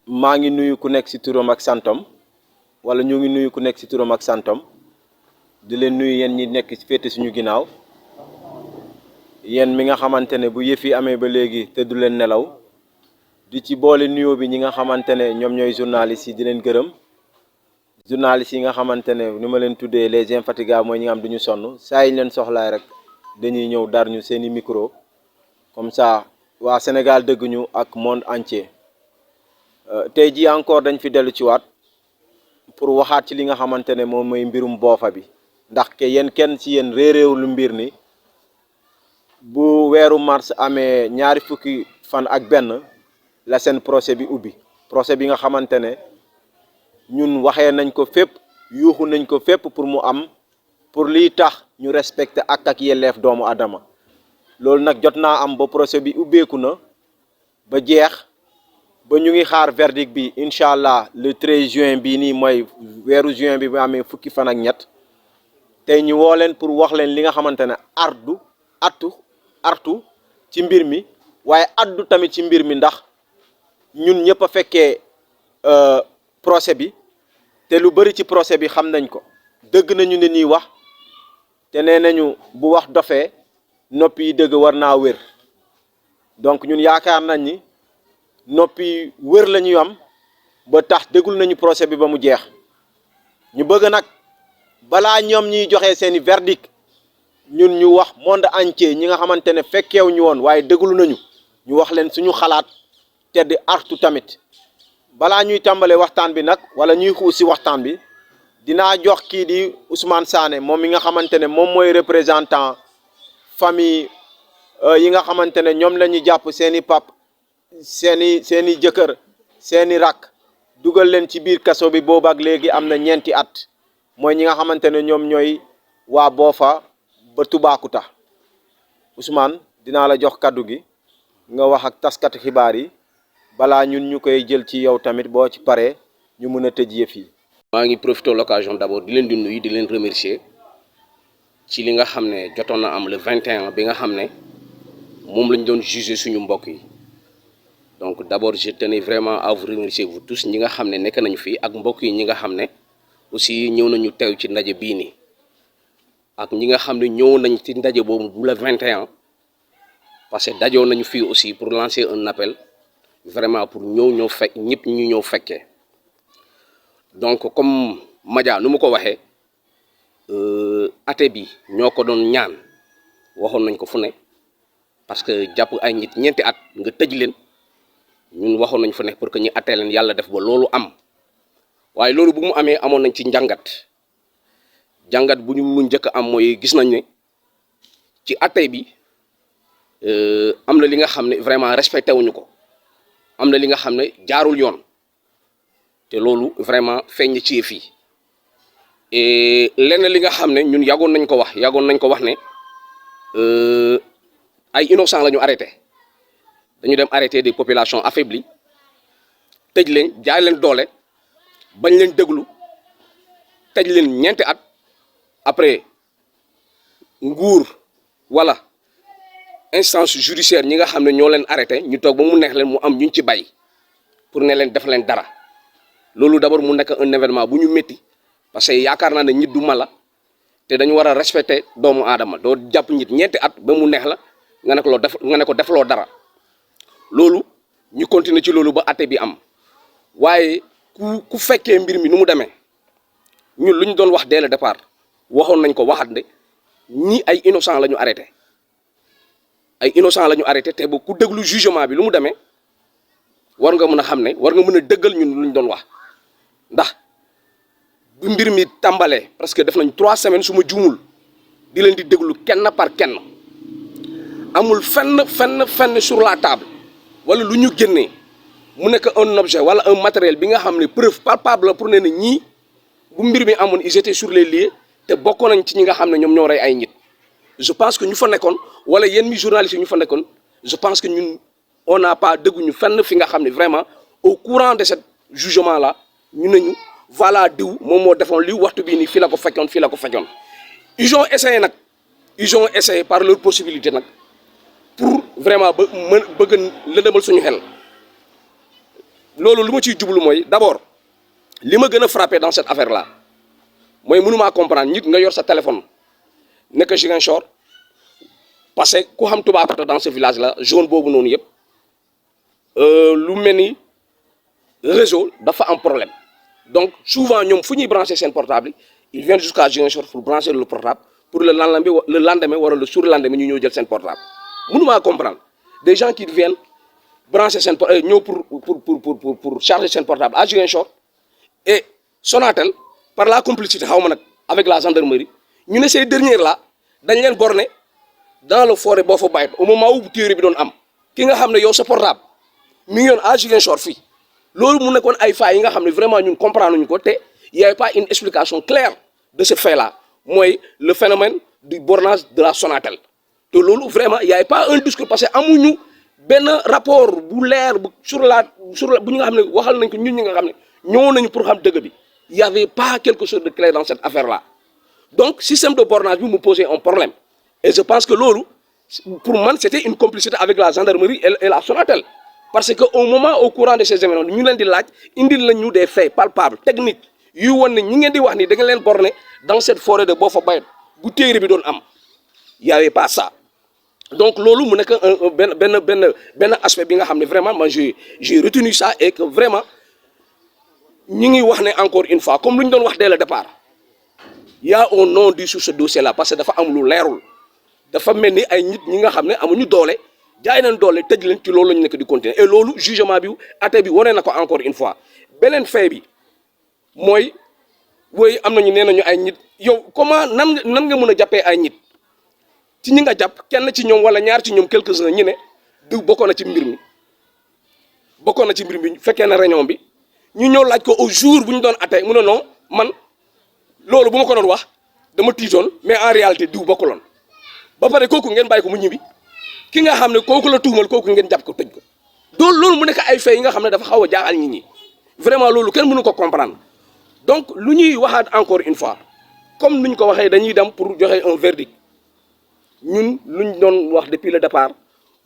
maa ngi nuyu ku nekk ci turam ak santam wala ñu ngi nuyu ku nekk ci turam ak santam di leen nuyu yéen ñi nekk ci féete suñu ginnaaw yéen mi nga xamante ne bu yëf yi amee ba léegi te du leen nelaw di ci boole nuyoo bi ñi nga xamante ne ñoom ñooy journalistes yi di leen gërëm journalistes yi nga xamante ne ni ma leen tuddee les infatigables mooy ñi nga xam duñu sonn saa yi leen soxlaay rek dañuy ñëw dar ñu seeni micro comme ça waa Sénégal dëgg ñu ak monde entier. tey jii encore dañ fi dellu ci waat pour waxaat ci li nga xamante ne moom mooy mbirum boofa bi ndax ke yéen kenn ci yéen réeréewlu mbir ni bu weeru mars amee ñaari fukki fan ak benn la seen procès bi ubbi procès bi nga xamante ne ñun waxee nañ ko fépp yuuxu nañ ko fépp pour mu am pour liy tax ñu respecter ak yelleef doomu adama loolu nag jot naa am ba procès bi ubbeeku na ba jeex ba ñu ngi xaar verdict bi incha allah le 13 juin bii nii mooy weeru juin bi bu amee fukki fan ak ñett tey ñu woo leen pour wax leen li nga xamante ne artu ci mbir mi waaye addu tamit ci mbir mi ndax ñun ñëpp a fekkee procès bi te lu bëri ci procès bi xam nañ ko dëgg nañu ne nii wax te nee nañu bu wax dofee noppi yi dëgg war naa wér donc ñun yaakaar nañ ni noppi wër la ñuy am ba tax déglu nañu procès bi ba mu jeex ñu bëgg nag balaa ñoom ñuy joxe seeni verdict ñun ñu wax monde entier ñi nga xamante ne fekkeew ñu woon waaye déglu nañu ñu wax leen suñu xalaat te di artu tamit balaa ñuy tàmbale waxtaan bi nag wala ñuy xuus si waxtaan bi dinaa jox kii di Ousmane Sané moom mi nga xamante ne moom mooy représentant famille yi nga xamante ne ñoom la ñu jàpp seeni pap seeni jëkkër seeni rakk dugal leen ci biir kaso bi boobu ak léegi am na ñeenti at mooy ñi nga xamante ne ñoom ñooy waa Boofa ba Toubacouta Ousmane dinaa la jox kaddu gi nga wax ak taskati xibaar yi balaa ñun ñu koy jël ci yow tamit boo ci paree ñu mën a tëj yëf yi. maa ngi profité l'occasion d'abord di leen di nuyu di leen remercier ci li nga xam ne jotoon na am le 21 bi nga xam ne moom lañ doon juger suñu mbokk yi. donc d'abord je tenais vraiment à vous remercier vous tous ñi nga xam ne nekk nañu fii ak mbokk yi ñi nga xam ne aussi ñëw nañu teew ci ndaje bii nii ak ñi nga xam ne ñëw nañ ci ndaje boobu bu la 21 parce que dajoo nañu fii aussi pour lancer un appel vraiment pour ñëw fekk ñëpp ñu ñëw fekkee donc comme Madia nu mu ko waxee até bi ñoo ko doon ñaan waxoon nañ ko fu ne parce que jàpp ay nit ñeenti at nga tëj leen ñun waxoon nañ fa ne pour que ñu attee leen yàlla def ba loolu am waaye loolu bu mu amee amoon nañ ci jàngat bu ñu njëkk am mooy gis nañ ne ci attee bi am na li nga xam ne vraiment respecté wuñu ko am na li nga xam ne jaarul yoon te loolu vraiment feeñ ci fii et lenn li nga xam ne ñun yàggoon nañ ko wax ne ay innocents la ñu arrêté dañu dem arrêter des populations affaiblies tëj leen jaay leen doole bañ leen déglu tëj leen ñeenti at après nguur wala instance judiciaire ñi nga xam ne ñoo leen arrêté ñu toog ba mu neex leen mu am ñu ci bay pour ne leen def leen dara loolu d'abord mu nekk un événement bu ñu métti parce que yaakaar naa ne nit du mala te dañu war a respecter doomu aadama doo jàpp nit ñeenti at ba mu neex la nga ne ko defloo dara loolu ñu continuer ci loolu ba atte bi am waaye ku fekkee mbir mi nu mu demee ñun lu ñu doon wax dès le départ waxoon nañ ko waxat de ñi ay innocent la ñu arrêté te ba ku déglu jugement bi lu mu demee war nga mën a xam ne war nga mën a dëggal ñun lu ñu doon wax ndax bu mbir mi tàmbalee parce que def nañ 3 semaines su ma juumul di leen di déglu kenn par kenn amul fenn sur la table wala lu ñu génnee mu nekk un objet wala un matériel bi nga xam ne preuve palpable la pour ne ñii bu mbir mi amoon ils étaient sur les lieux te bokkoon nañ ci ñi nga xam ne ñoom ñoo rey ay nit je pense que ñu fa nekkoon wala yenn mi journalistes yi ñu fa nekkoon je pense que ñun on n'a pas dégguñu fenn fi nga xam ne vraiment au courant de ce jugement là ñu ne ñu voilà diw moom moo defoon li waxtu bii nii fii la ko fekkoon fii la ko fekkoon ils ont essayé nag ils ont essayé par leur possibilité nag pour vraiment ba mën bëgg lëndëmal suñu xel loolu lu ma ciy jublu mooy d'abord li ma gën a frappé dans cette affaire là mooy mënumaa comprendre nit nga yor sa téléphone nekk Ziguinchor parce que ku xam Toubacouta dans ce village là zone boobu noonu yëpp lu mel ni réseau dafa am problème donc souvent ñoom fu ñuy brancher seen portable ils viennent jusqu'à Ziguinchor pour brancher le portable pour le lendemain wala le surlendemain ñu ñëw jël seen portable mënumaa comprendre des gens qui viennent brancher seen ñëw pour charger seen portable à Ziguinchor et Sonatel par la complicité xaw ma nag avec la gendarmerie ñu ne ces derniers là dañ leen borné dans le forêt boo fa bàyyit au moment où téere bi doon am ki nga xam ne yow sa portable mi ngi yoon à Ziguinchor fii loolu mu nekkoon ay failles yi nga xam ne vraiment ñun comprendre ñu ko te y avait pas une explication claire de ce fait là mooy le phénomène du bornage de la Sonatel te loolu vraiment y avait pas un discours parce que amuñu benn rapport bu leer bu sur la bu ñu nga xam ne waxal nañ ko ñun ñi nga xam ne ñëwoon nañu pour xam dëgg bi y avait pas quelque chose de clair dans cette affaire là donc système de bornage bi mu posait un problème et je pense que loolu pour man c'était une complicité avec la gendarmerie et la Sonatel parce que au moment au courant de ces événements ñu leen di laaj indil lañ ñu des faits palpables techniques yuy won ne ñi ngeen di wax ni da nga leen borné dans cette forêt de Boffa Bayotte bu téere bi doon am y avait pas ça donc loolu mu nekk benn aspect bi nga xam ne vraiment man j'ai retenu ça et que vraiment ñi ngi wax ne encore une fois comme lu ñu doon wax dès le départ y a un non-dit sur ce dossier là parce que dafa am lu leerul dafa mel ni ay nit ñi nga xam ne amuñu doole jaay nañ doole tëj leen ci loolu la ñu nekk di continuer et loolu jugement bi atte bi wane na ko encore une fois beneen fait bi mooy woy am nañu nee nañu ay nit yow comment nan nga mën a jàppee ay nit ci ñi nga jàpp kenn ci ñoom wala ñaar ci ñoom quelques-uns ñu ne diw bokkoon na ci mbir mi fekkee na réunion bi ñu ñëw laaj ko au jour bu ñu doon atte mu ne non man loolu bu ma ko doon wax dama tiitoon mais en réalité diw bokkuloon ba pare kooku ngeen bàyyi ko mu ñibbi ki nga xam ne kooku la tuumal kooku ngeen jàpp ko tëj ko loolu mu nekk ay faits yi nga xam ne dafa xaw a jaaxal nit ñi vraiment loolu kenn mënu ko comprendre donc lu ñuy waxaat encore une fois comme nuñ ko waxee dañuy dem pour joxe un verdict ñun luñ doon wax depuis le départ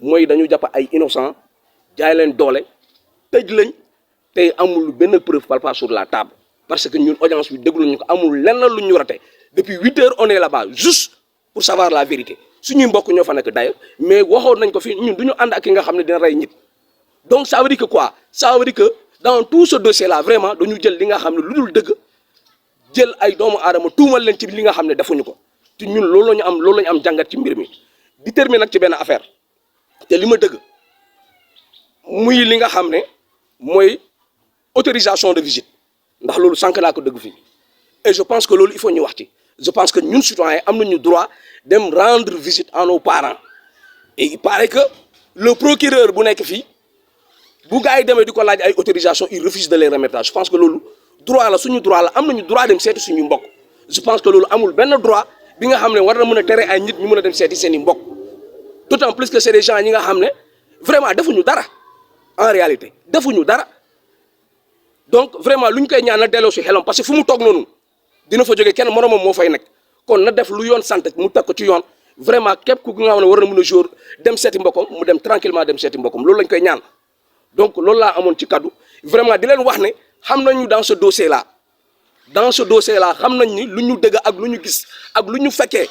mooy dañu jàpp ay innocent jaay leen doole tëj lañ tey amul benn preuve palpable sur la table parce que ñun audience bi déglu ñu ko amul lenn lu ñu raté depuis 8 heures on est là-bas juste pour savoir la vérité suñuy mbokk ñoo fa nekk d'ailleurs mais waxoon nañ ko fi ñun du ñu ànd ak ki nga xam ne dina rey nit donc ça veut dire que quoi ça veut dire que dans tout ce dossier là vraiment dañu jël li nga xam ne lu dul dëgg jël ay doomu aadama tuumal leen ci li nga xam ne defuñu ko te ñun loolu la ñu am jàngat ci mbir mi di terminer nag ci benn affaire te li ma dëgg muy li nga xam ne mooy autorisation de visite ndax loolu sànq naa ko dëgg fii et je pense que loolu il faut ñu wax ci je pense que ñun citoyens am nañu droit dem rendre visite à nos parents et il paraît que le procureur bu nekk fii bu gars yi demee di ko laaj ay autorisation il refuse de les remettre je pense que loolu droit la suñu droit la am nañu droit dem seeti suñu mbokk je pense que loolu amul benn droit bi nga xam ne war na mën a tere ay nit ñu mën a dem seeti seen i mbokk d'autant plus que c'est des gens ñi nga xam ne vraiment defuñu dara en réalité defuñu dara donc vraiment lu ñu koy ñaan na delloo si xelam parce que fu mu toog noonu dina fa jógee kenn moromam moo fay nekk kon na def lu yoon sant mu teg ko ci yoon vraiment képp ku nga xam ne war na mën a jour dem seeti mbokkam mu dem tranquillement dem seeti mbokkam loolu lañ koy ñaan donc loolu laa amoon ci kaddu vraiment di leen wax ne xam nañu dans ce dossier là xam nañ ni lu ñu dëgg ak lu ñu gis ak lu ñu fekkee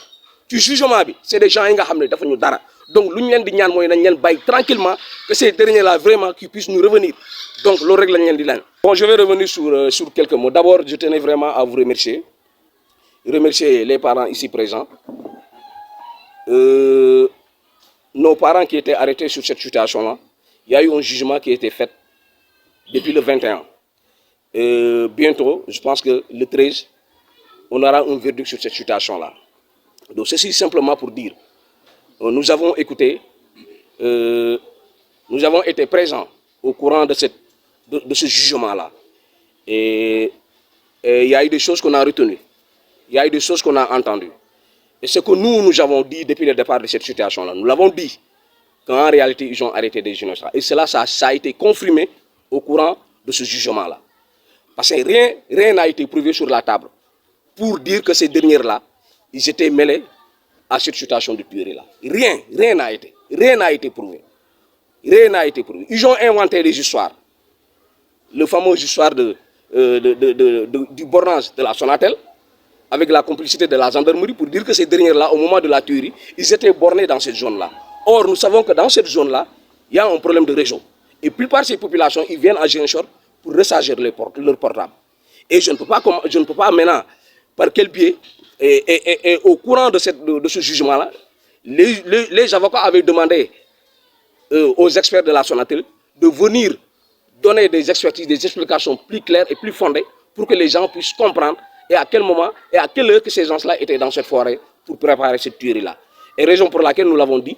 ci jugement bi c'est des gens yi nga xam ne dafa ñu dara donc lu ñu leen di ñaan mooy nañ leen bàyyi tranquillement que ces derniers là vraiment qui puissent nous revenir donc loolu rek lañ leen di leen. Bon, je vais revenir sur quelques mots. D'abord, je tenais vraiment à vous remercier les parents ici présents, nos parents qui étaient arrêtés sur cette situation-là. Il y a eu un jugement qui a été fait depuis le 21. Bientôt, je pense que le 13, on aura un verdict sur cette situation-là. Donc, ceci simplement pour dire, nous avons écouté, nous avons été présents au courant de ce jugement-là. Et il y a eu des choses qu'on a retenues. Il y a eu des choses qu'on a entendues. Et ce que nous avons dit depuis le départ de cette situation-là, nous l'avons dit qu'en réalité, ils ont arrêté des innocents. Et cela, ça a été confirmé au courant de ce jugement-là. Parce que rien n'a été prouvé sur la table pour dire que ces derniers-là, ils étaient mêlés à cette situation de tuerie-là. Rien n'a été prouvé. Rien n'a été prouvé. Ils ont inventé des histoires. Le fameux histoire du bornage de la Sonatel, avec la complicité de la gendarmerie, pour dire que ces derniers-là, au moment de la tuerie, ils étaient bornés dans cette zone-là. Or, nous savons que dans cette zone-là, il y a un problème de réseau. Et plupart de ces populations, ils viennent à Ziguinchor pour recharger leur portable. Et je ne peux pas maintenant, par quel biais, et au courant de ce jugement-là, les avocats avaient demandé aux experts de la Sonatel de venir donner des expertises, des explications plus claires et plus fondées pour que les gens puissent comprendre et à quel moment et à quelle heure que ces gens-là étaient dans cette forêt pour préparer cette tuerie-là. Et raison pour laquelle nous l'avons dit,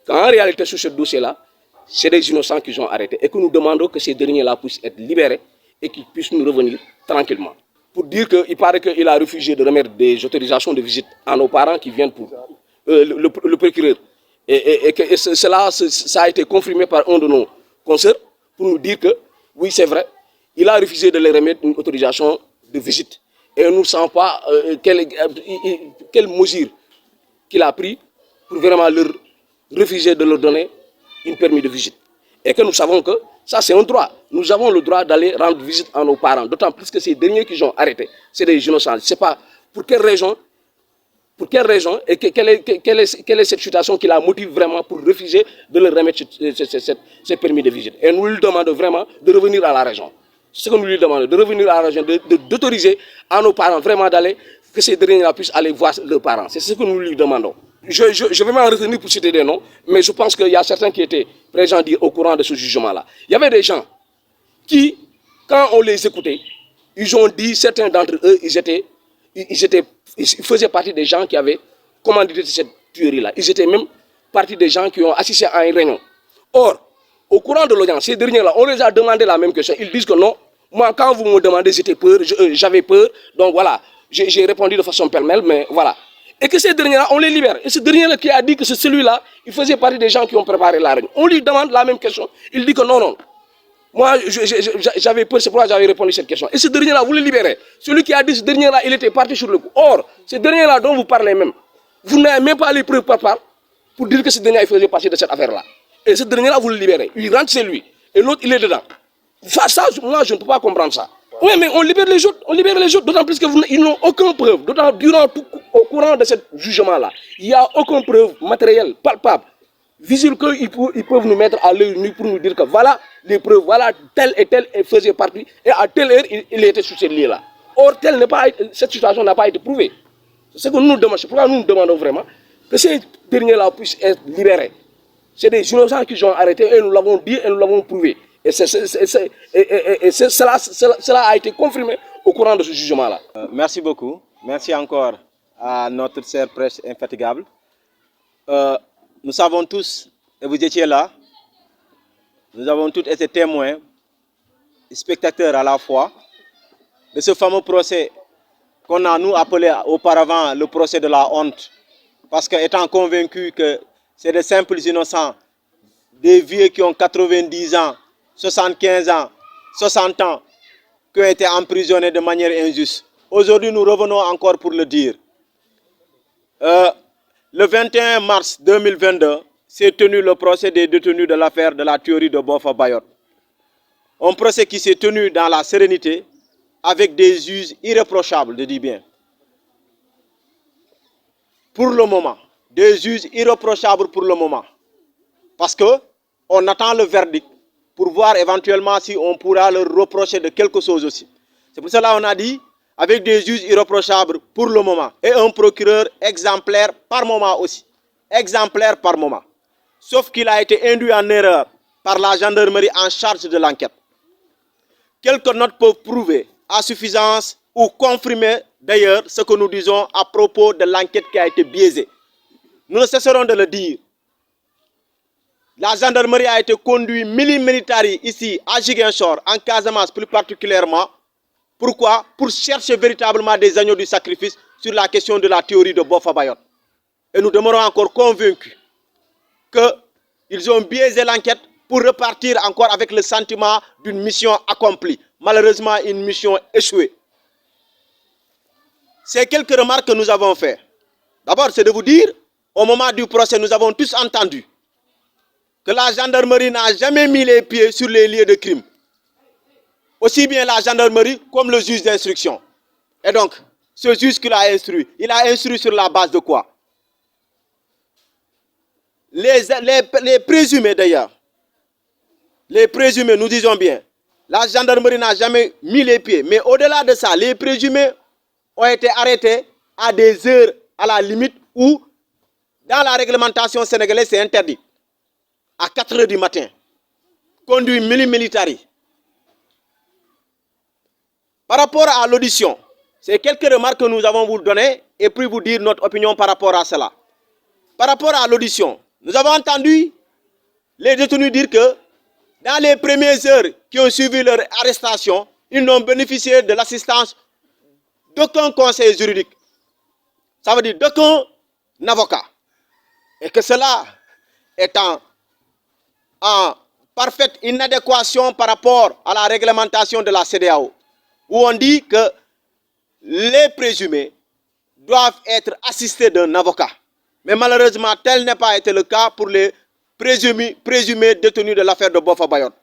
qu'en réalité sur ce dossier-là, c'est des innocents qui sont arrêtés et que nous demandons que ces derniers-là puissent être libérés et qu'ils puissent nous revenir tranquillement. Pour dire qu'il paraît qu'il a refusé de remettre des autorisations de visite à nos parents qui viennent pour le procureur. Et que ça a été confirmé par un de nos consoeurs pour nous dire que, oui, c'est vrai, il a refusé de les remettre une autorisation de visite. Et nous ne savons pas quelle mesure qu'il a pris pour vraiment leur refuser de leur donner une permis de visite. Et que nous savons que ça, c'est un droit. Nous avons le droit d'aller rendre visite à nos parents. D'autant plus que ces derniers qui ont arrêté, c'est des innocents. Je ne sais pas pour quelle raison et quelle est cette situation qui la motive vraiment pour refuser de leur remettre ces permis de visite. Et nous lui demandons vraiment de revenir à la région. C'est ce que nous lui demandons, de revenir à la région, d'autoriser à nos parents vraiment d'aller, que ces derniers-là puissent aller voir leurs parents. C'est ce que nous lui demandons. Je vais m'en retenir pour citer des noms, mais je pense qu'il y a certains qui étaient présents au courant de ce jugement-là. Il y avait des gens qui, quand on les écoutait, ils ont dit, certains d'entre eux, ils faisaient partie des gens qui avaient commandité cette tuerie-là. Ils étaient même partie des gens qui ont assisté à une réunion. Or, au courant de l'audience, ces derniers-là, on les a demandé la même question. Ils disent que non, moi, quand vous me demandez, j'avais peur, donc voilà, j'ai répondu de façon pêle-mêle, mais voilà. Et que ces derniers-là, on les libère. Et ce dernier-là qui a dit que c'est celui-là, il faisait partie des gens qui ont préparé la réunion. On lui demande la même question. Il dit que non, non. Moi, j'avais peur, c'est pourquoi j'avais répondu à cette question. Et ce dernier-là, vous le libérez. Celui qui a dit ce dernier-là, il était parti sur le coup. Or, ce dernier-là dont vous parlez même, vous n'avez même pas les preuves par part pour dire que ce dernier-là, il faisait partie de cette affaire-là. Et ce dernier-là, vous le libérez. Il rentre chez lui. Et l'autre, il est dedans. Ça, moi, je ne peux pas comprendre ça. Oui, mais on libère les autres, d'autant plus qu'ils n'ont aucune preuve. Au courant de ce jugement-là, il n'y a aucune preuve matérielle, palpable, visible qu'ils peuvent nous mettre à l'œil nu pour nous dire que voilà les preuves, voilà tel et tel faisait partie, et à telle heure, il était sur cette lieu-là. Or, cette situation n'a pas été prouvée. C'est ce que nous demandons. C'est pourquoi nous demandons vraiment que ces derniers-là puissent être libérés. C'est des innocents qui ont arrêté et nous l'avons dit et nous l'avons prouvé. Et cela a été confirmé au courant de ce jugement-là. Merci beaucoup. Merci encore à notre chère presse infatigable. Nous savons tous, et vous étiez là, nous avons tous été témoins, spectateurs à la fois, de ce fameux procès qu'on a nous appelé auparavant le procès de la honte. Parce qu'étant convaincus que c'est des simples innocents, des vieux qui ont 90 ans, 75 ans, 60 ans, qui ont été emprisonnés de manière injuste. Aujourd'hui, nous revenons encore pour le dire. Le 21 mars 2022, s'est tenu le procès des détenus de l'affaire de la tuerie de Boffa-Bayotte. Un procès qui s'est tenu dans la sérénité, avec des juges irréprochables, je dis bien. Pour le moment, des juges irréprochables pour le moment. Parce qu'on attend le verdict pour voir éventuellement si on pourra leur reprocher de quelque chose aussi. C'est pour cela qu'on a dit, avec des juges irréprochables pour le moment, et un procureur exemplaire par moment aussi. Exemplaire par moment. Sauf qu'il a été induit en erreur par la gendarmerie en charge de l'enquête. Quelques notes peuvent prouver à suffisance ou confirmer d'ailleurs ce que nous disons à propos de l'enquête qui a été biaisée. Nous ne cesserons de le dire. La gendarmerie a été conduite militari ici à Ziguinchor, en Casamance plus particulièrement. Pourquoi? Pour chercher véritablement des agneaux du sacrifice sur la question de la théorie de Boffa-Bayotte. Et nous demeurons encore convaincus qu'ils ont biaisé l'enquête pour repartir encore avec le sentiment d'une mission accomplie. malheureusement une mission échouée. C'est quelques remarques que nous avons faites. D'abord, c'est de vous dire, au moment du procès, nous avons tous entendu que la gendarmerie n'a jamais mis les pieds sur les lieux de crime. Aussi bien la gendarmerie comme le juge d'instruction. Et donc, ce juge qui l'a instruit, il a instruit sur la base de quoi? Les présumés d'ailleurs, les présumés, nous disons bien, la gendarmerie n'a jamais mis les pieds. Mais au-delà de ça, les présumés ont été arrêtés à des heures à la limite où, dans la réglementation sénégalaise, c'est interdit. À 4 heures du matin, conduit militari. Par rapport à l'audition, c'est quelques remarques que nous avons vous donner et puis vous dire notre opinion par rapport à cela. Par rapport à l'audition, nous avons entendu les détenus dire que dans les premières heures qui ont suivi leur arrestation, ils n'ont bénéficié de l'assistance d'aucun conseil juridique. Ça veut dire d'aucun avocat. Et que cela est en parfaite inadéquation par rapport à la réglementation de la CEDEAO, où on dit que les présumés doivent être assistés d'un avocat. Mais malheureusement, tel n'a pas été le cas pour les présumés détenus de l'affaire de Boffa Bayotte.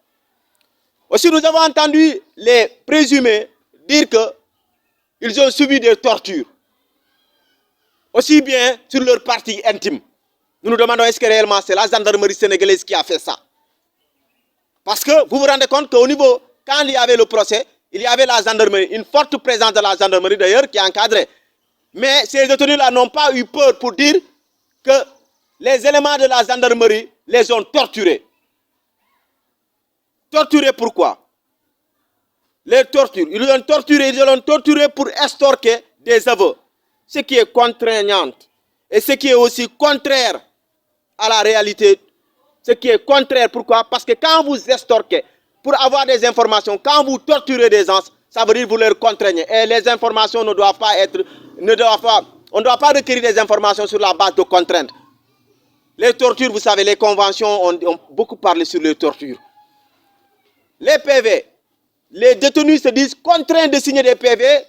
Aussi, nous avons entendu les présumés dire qu'ils ont subi des tortures, aussi bien sur leur partie intime. Nous nous demandons est-ce que réellement c'est la gendarmerie sénégalaise qui a fait ça. Parce que vous vous rendez compte qu'au niveau, quand il y avait le procès, il y avait la gendarmerie, une forte présence de la gendarmerie d'ailleurs qui encadrait. Mais ces détenus-là n'ont pas eu peur pour dire que les éléments de la gendarmerie les ont torturés. Torturés pourquoi? Les tortures. Ils les ont torturés pour extorquer des aveux. Ce qui est contraignant et ce qui est aussi contraire à la réalité. Ce qui est contraire, pourquoi? Parce que quand vous extorquez pour avoir des informations, quand vous torturez des gens, ça veut dire que vous leur contraignez. Et les informations ne doivent pas être, on ne doit pas requérir des informations sur la base de contraintes. Les tortures, vous savez, les conventions ont beaucoup parlé sur les tortures. Les PV, les détenus se disent contraints de signer des PV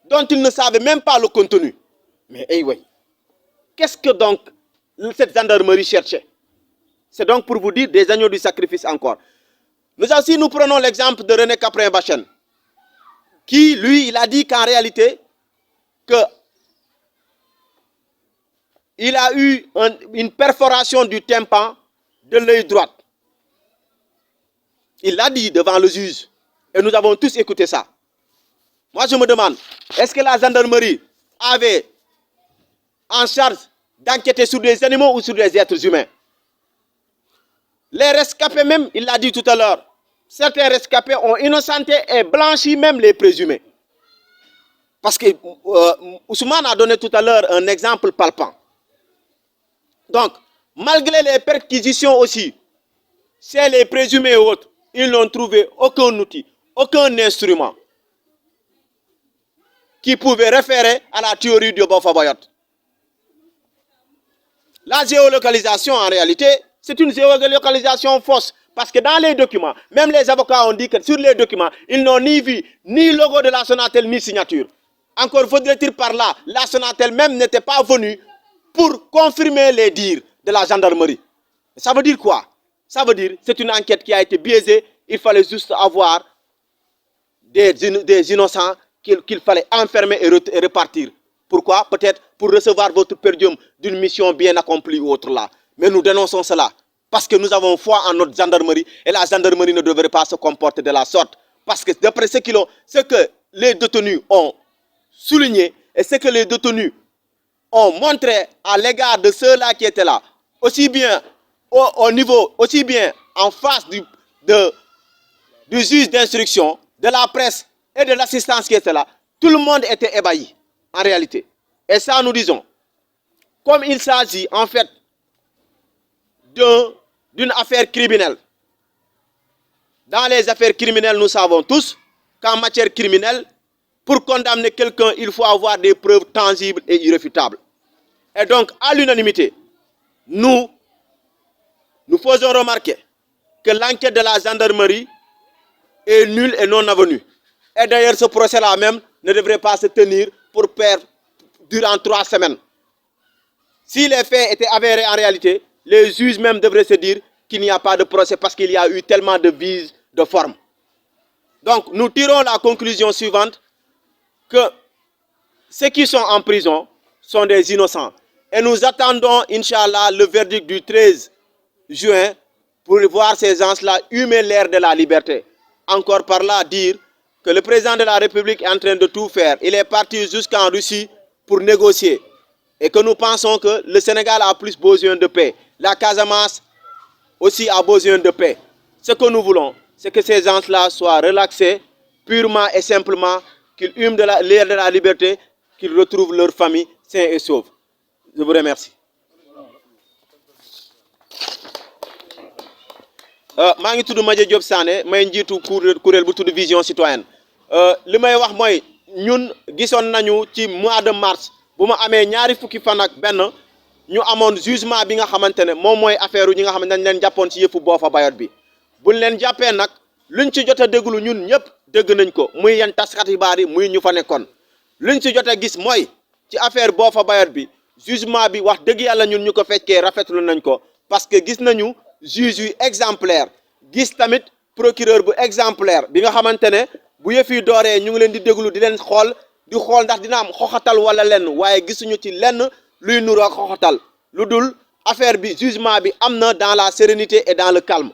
dont ils ne savent même pas le contenu. Mais oui, qu'est-ce que donc cette gendarmerie cherchait? C'est donc pour vous dire des agneaux du sacrifice encore. Nous aussi, nous prenons l'exemple de René Caprien-Bachen, qui, lui, il a dit qu'en réalité, il a eu une perforation du tympan de l'œil droit. Il l'a dit devant le juge. Et nous avons tous écouté ça. Moi, je me demande, est-ce que la gendarmerie avait en charge d'enquêter sur des animaux ou sur des êtres humains? Les rescapés même, il l'a dit tout à l'heure, certains rescapés ont innocenté et blanchi même les présumés. Parce que Ousmane a donné tout à l'heure un exemple palpant. Donc, malgré les perquisitions aussi, chez les présumés et autres, ils n'ont trouvé aucun outil, aucun instrument qui pouvait référer à la théorie de Boffa Bayotte. La géolocalisation, en réalité, c'est une géolocalisation fausse. Parce que dans les documents, même les avocats ont dit que sur les documents, ils n'ont ni vu ni logo de la Sonatel ni signature. Encore faudrait-il par là, la Sonatel même n'était pas venue pour confirmer les dires de la gendarmerie. Ça veut dire quoi? Ça veut dire que c'est une enquête qui a été biaisée. Il fallait juste avoir des innocents qu'il fallait enfermer et repartir. Pourquoi? Peut-être pour recevoir votre perdium d'une mission bien accomplie ou autre là. Mais nous dénonçons cela. Parce que nous avons foi en notre gendarmerie et la gendarmerie ne devrait pas se comporter de la sorte. Parce que d'après ce que les détenus ont souligné et ce que les détenus ont montré à l'égard de ceux-là qui étaient là, aussi bien au niveau, aussi bien en face du juge d'instruction, de la presse et de l'assistance qui était là, tout le monde était ébahi en réalité. Et ça nous disons, comme il s'agit en fait d'une affaire criminelle. Dans les affaires criminelles, nous savons tous qu'en matière criminelle, pour condamner quelqu'un, il faut avoir des preuves tangibles et irréfutables. Et donc, à l'unanimité, nous faisons remarquer que l'enquête de la gendarmerie est nul et non avenu. Et d'ailleurs, ce procès-là même ne devrait pas se tenir pour perdre durant 3 semaines. Si les faits étaient avérés en réalité, les juges même devraient se dire qu'il n'y a pas de procès parce qu'il y a eu tellement de vices de forme. Donc, nous tirons la conclusion suivante que ceux qui sont en prison sont des innocents. Et nous attendons, Inch'Allah, le verdict du 13 juin pour voir ces gens-là humer l'air de la liberté. Encore par là, dire que le président de la République est en train de tout faire. Il est parti jusqu'en Russie pour négocier. Et que nous pensons que le Sénégal a plus besoin de paix. La Casamance aussi a besoin de paix. Ce que nous voulons, c'est que ces gens-là soient relaxés, purement et simplement, qu'ils hument l'air de la liberté, qu'ils retrouvent leur famille sains et saufs. Je vous remercie. maa ngi tudd Madja Diop Sané may njiitu kuréel bu tudd Vision Citoyenne li may wax mooy ñun gisoon nañu ci mois de mars bu ma amee ñaari fukki fan ak benn ñu amoon jugement bi nga xamante ne moom mooy affaire ñi nga xam ne dañ leen jàppoon ci yëfu Boffa Bayotte bi buñ leen jàppee nag luñ ci jot a déglu ñun ñëpp dégg nañ ko muy yan taskat xibaar yi muy ñu fa nekkoon luñ ci jot a gis mooy ci affaire Boffa Bayotte bi jugement bi wax dëgg yàlla ñun ñu ko fekkee rafetlu nañ ko parce que gis nañu juge yu exemplaire gis tamit procureur bu exemplaire bi nga xamante ne bu yëf yi dooree ñu ngi leen di déglu di leen xool ndax dina am xoxatal wala lenn waaye gisuñu ci lenn luy nuru ak xoxatal lu dul affaire bi jugement bi am na dans la sérénité et dans le calme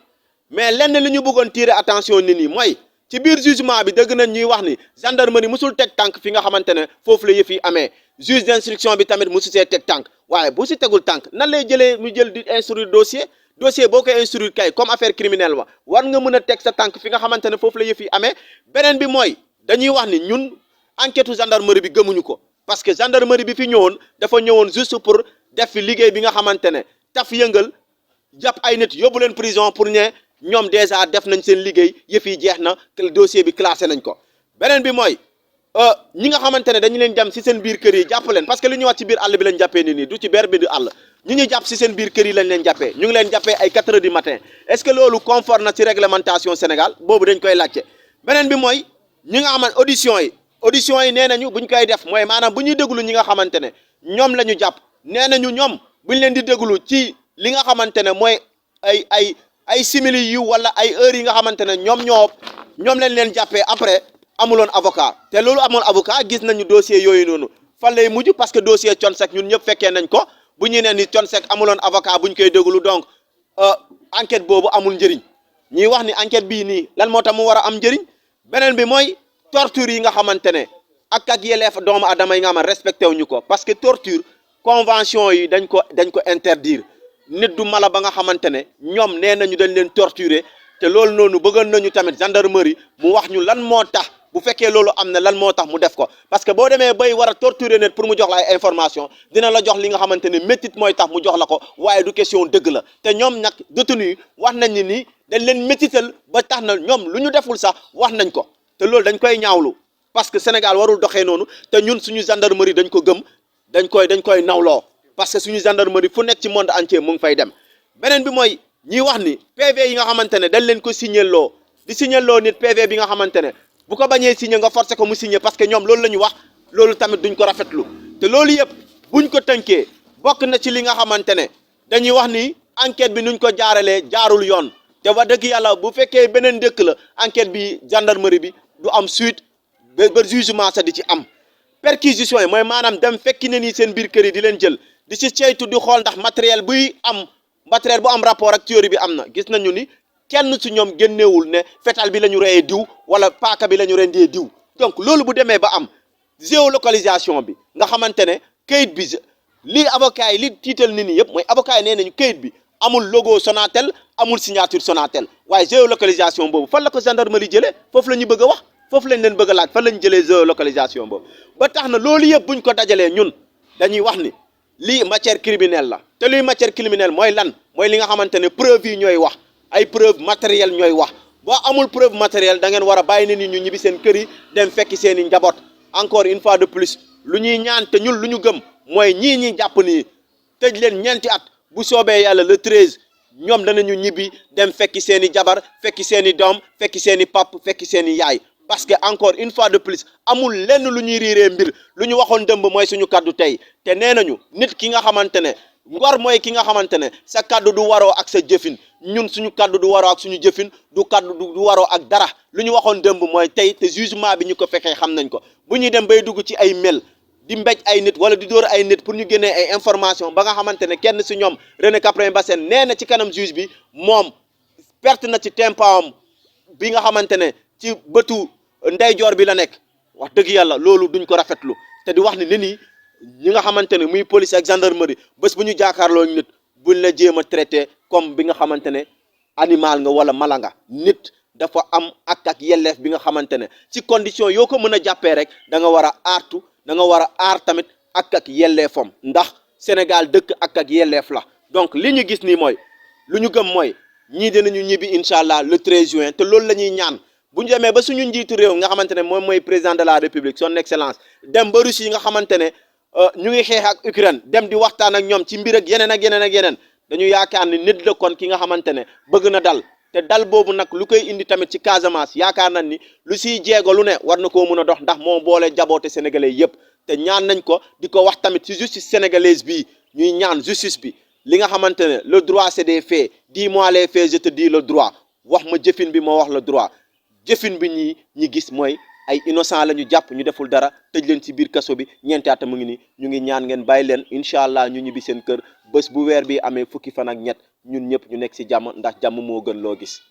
mais lenn li ñu bëggoon tirer attention nit ñi mooy ci biir jugement bi dëgg nañ ñuy wax ni gendarmerie musul teg tànk fi nga xamante ne foofu la yëf yi amee juge d'instruction bi tamit musu see teg tànk waaye bu si tegul tànk nan lay jëlee mu jël di instruire dossier boo koy instruire kay comme affaire criminelle wa war nga mën a teg sa tànk fi nga xamante ne foofu la yëf yi amee beneen bi mooy dañuy wax ni ñun enquête gendarmerie bi gëmuñu ko parce que gendarmerie bi fi ñëwoon dafa ñëwoon juste pour def fi liggéey bi nga xamante ne taf yëngal jàpp ay nit yóbbu leen prison pour ne ñoom déjà def nañ seen liggéey yëf yi jeex na dossier bi classé nañ ko beneen bi mooy ñi nga xamante ne dañu leen dem si seen biir kër yi jàpp leen parce que li ñuy wax ci biir àll bi lañ jàppee nii du ci ber bi du àll ñi ñuy jàpp si seen biir kër yi lañ leen jàppee ñu ngi leen jàppee ay 4 heures du matin est-ce que loolu conforme na ci réglementation Sénégal boobu dañ koy laajte beneen bi mooy ñi nga xamante audition yi nee nañu buñ koy def mooy maanaam bu ñuy déglu ñi nga xamante ne ñoom la ñu jàpp nee nañu ñoom buñ leen di déglu ci li nga xamante ne mooy ay simili yu wala ay heures yi nga xamante ne ñoom leen jàppee après amuloon avocat te loolu amoon avocat gis nañu dossier yooyu noonu fan lay mujj parce que dossier Thione Seck ñun ñëpp fekkee nañ ko bu ñu nee ni Thione Seck amuloon avocat bu ñu koy déglu donc enquête boobu amul njëriñ ñuy wax ni enquête bii nii lan moo tax mu war a am njëriñ beneen bi mooy torture yi nga xamante ne ak yelleef doomu adama yi nga xam ne respecté wuñu ko parce que torture convention yi dañ ko interdire nit du mala ba nga xamante ne ñoom nee nañu dañ leen torturer te loolu noonu bëggoon nañu tamit gendarmerie mu wax ñu lan moo tax bu fekkee loolu am na lan moo tax mu def ko parce que boo demee bay war a torturer nit pour mu jox la ay information dina la jox li nga xamante ne métit mooy tax mu jox la ko waaye du question dëgg la te ñoom nag détenu wax nañ ni nii dañ leen métital ba tax na ñoom lu ñu deful sax wax nañ ko te loolu dañ koy ñaawlu parce que Sénégal warul doxee noonu te ñun suñu gendarmerie dañ ko gëm dañ koy nawloo parce que suñu gendarmerie fu nekk ci monde entier mu ngi fay dem beneen bi mooy ñiy wax ni PV yi nga xamante ne dañ leen ko signéloo di signéloo nit PV bi nga xamante ne bu ko bañee signé nga forcé ko mu signé parce que ñoom loolu la ñu wax loolu tamit duñ ko rafetlu te loolu yëpp buñ ko tënkee bokk na ci li nga xamante ne dañuy wax ni enquête bi nuñ ko jaaralee jaarul yoon te wax dëgg yàlla bu fekkee beneen dëkk la enquête bi gendarmerie bi du am suite ba jugement sa di ci am perquisition yi mooy maanaam dem fekki ne nii seen biir kër yi di leen jël di ci ceytu di xool ndax matériel bu am rapport ak théorie bi am na gis nañu ni kenn ci ñoom génnewul ne fetal bi la ñu reyee diw wala paaka bi la ñu rendee diw donc loolu bu demee ba am géolocalisation bi nga xamante ne kayit bi li avocat yi li tiital nit ñi yëpp mooy avocat yi nee nañu kayit bi amul logo Sonatel amul signature Sonatel waaye géolocalisation boobu fan la ko gendarmerie jëlee foofu la ñu bëgg a wax foofu lañ leen bëgg a laaj fan lañ jëlee géolocalisation boobu ba tax na loolu yëpp buñ ko dajalee ñun dañuy wax ni lii matière criminelle la te luy matière criminelle mooy lan mooy li nga xamante ne preuve yi ñooy wax ay preuve matérielle ñooy wax boo amul preuve matérielle da ngeen war a bàyyi nit ñu ñibbi seen kër yi dem fekki seen i njaboot encore une fois de plus lu ñuy ñaan te ñun lu ñu gëm mooy ñii ñi jàpp nii tëj leen ñeenti at bu soobee yàlla le 13 ñoom danañu ñibbi dem fekki seen i jabar fekki seen i doom fekki seen i pap fekki seen i yaay parce que encore une fois de plus amul lenn lu ñuy riiree mbir lu ñu waxoon dëmb mooy suñu kaddu tey te nee nañu nit ki nga xamante ne ngor mooy ki nga xamante ne sa kaddu du waroo ak sa jëfin ñun suñu kaddu du waroo ak suñu jëfin du kaddu du waroo ak dara lu ñu waxoon dëmb mooy tey te jugement bi ñu ko fekkee xam nañ ko bu ñuy dem bay dugg ci ay mel di mbéj ay nit wala di dóor ay nit pour ñu génnee ay information ba nga xamante ne kenn si ñoom René Capain Bassène nee na ci kanam juge bi moom perte na ci tempawam bi nga xamante ne ci bëtu ndeyjoor bi la nekk wax dëgg yàlla loolu duñ ko rafetlu te di wax ni nit ñi ñi nga xamante ne muy police ak gendarmerie bés bu ñu jaakaarloo nit buñ la jéem a traité comme bi nga xamante ne animal nga wala mala nga nit dafa am ak yelleef bi nga xamante ne ci condition yoo ko mën a jàppee rek da nga war a aartu da nga war a aar tamit ak yelleefam ndax Sénégal dëkk ak yelleef la donc li ñu gis nii mooy lu ñu gëm mooy ñii dinañu ñibbi incha allah le 13 juin te loolu la ñuy ñaan bu ñu demee ba suñu njiitu réew nga xamante ne moom mooy président de la république son excellence dem ba Russie yi nga xamante ne ñu ngi xeex ak Ukraine dem di waxtaan ak ñoom ci mbir ak yeneen ak yeneen ak yeneen dañu yaakaar ni nit la kon ki nga xamante ne bëgg na dal te dal boobu nag lu koy indi tamit ci Casamance yaakaar nañ ni lu siy jéego lu ne war na koo mën a dox ndax moo boole jaboote sénégalais yëpp te ñaan nañ ko di ko wax tamit ci justice sénégalaise bii ñuy ñaan justice bi li nga xamante ne le droit c'est des faits dis-moi les faits je te dis le droit wax ma jëfin bi moo wax le droit jëfin bi ñi gis mooy ay innocent la ñu jàpp ñu deful dara tëj leen ci biir kaso bi ñeenti at mu ngi ni ñu ngi ñaan ngeen bàyyi leen incha allah ñu ñibbi seen kër bés bu weer bi amee fukki fan ak ñett ñun ñëpp ñu nekk ci jàmm ndax jàmm moo gën loo gis.